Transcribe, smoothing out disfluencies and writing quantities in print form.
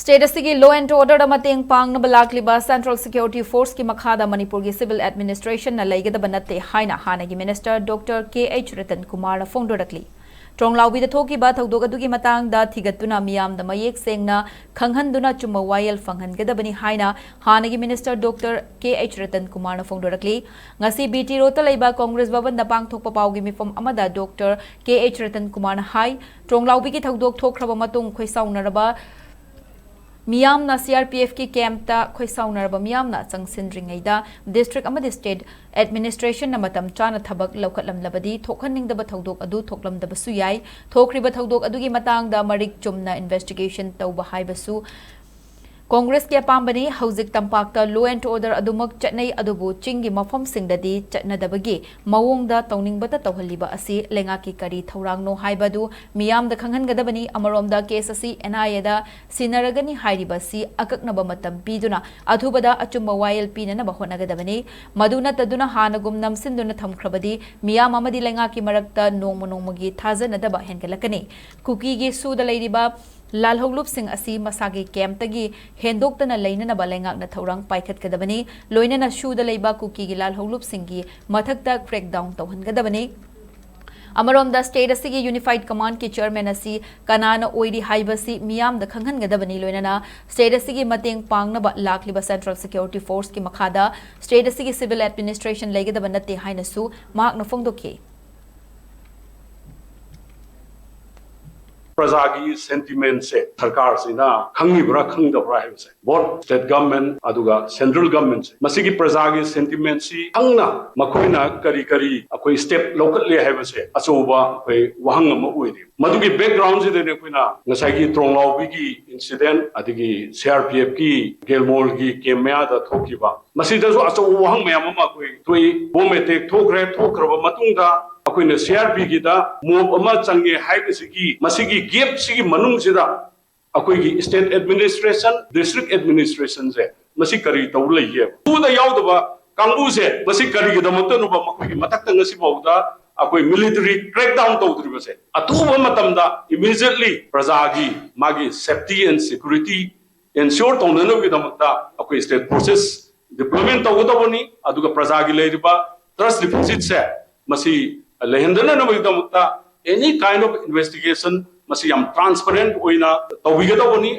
State asigi law and order da mateng pangnaba lakliba Central Security Force ki Makhada Manipur ki Civil Administration na Leigadaba Natte haina hanagi Minister Dr. K.H. Ratankumar na phongdorakli. Tronglaubi da thokiba thaudok adugi matangda thigatuna miyam da mayek sengna khanghanduna chumma wayel fanghangadabani haina hanagi Minister Dr. K.H. Ratankumar na phongdorakli. Ngasi BT Rota leiba Congress Bhavan da pangthokpa paugi mifam amada Dr. K.H. Ratankumar na hai Tronglaubi ki thaudok thokraba matung khoisaunaraba Miyamna CRPF ki camp khoisaunarba miyamna changsindringaida district amadi state administration na matam chana thabak laukatlamlabadi thokhaningdaba thaudok adu thoklamdabasu yai thokriba thaudok adugi matangda marik chumna investigation tauba haibasu Congress ke pambani hauzik tampakta law and order adumak chatnai adubu chingi mafam singdadi chatnadabagi mawongda tawningbata tawhaliba asi lengaki kari thaurangno haibadu miyamda khanghangadabani amaromda case asi NIA da sinaragani hairibasi akaknaba matam piduna athubada achumba wayel pinana bahonnagadabani maduna taduna hanagum namsinduna thamkhrabadi miyam amadi lengaki marakta nongmonongmagi thajanadaba hengalakani kuki gi suda leiriba Lal Hoglup Singh asi masagi camp tagi hendokta laina na balengak na thaurang paikhat kadabani loina na shu da leiba kuki gi Lal Hoglup Singh gi mathakta crackdown tawhan kadabani Amarom da state asigi unified command ki chairman asi kanana oidi haibasi miyam da khanghan gadabani loina na state asigi mateng pangna ba lakliba Central Security Force ki Makhada state asigi civil administration Leigadaba Natte haina su mak na phongdoke Prajagi sentiment se sarkar se na khangi bra khangdabra hai se both state government aduga central government se masigi prajagi sentiment si angna makoina kari akoi step local le hai se achoba koi wahang ma uidi madugi background se de koina ngasai gi tronglao bi gi incident adigi CRPF ki gelmol gi kemya da thokiba masida so acho wahang mayam ma koi toi bomete thokraba matungda akoina CRP gi da move ama change haibasigi masigi gap sigi manung sida akoi gi state administration district administration se masi kari taw leiye tu da yaw da kangbu se masi kari gi da mato no ba makoi gi matak tang si bawda akoi military crackdown taw driba se atuba matam da immediately prajagi magi safety and security ensure taw no gi da makta akoi state process deployment taw da boni aduga prajagi leiriba trust deficit se masi lehendana na magdamukta any kind of investigation masi yam transparent oina tawigada boni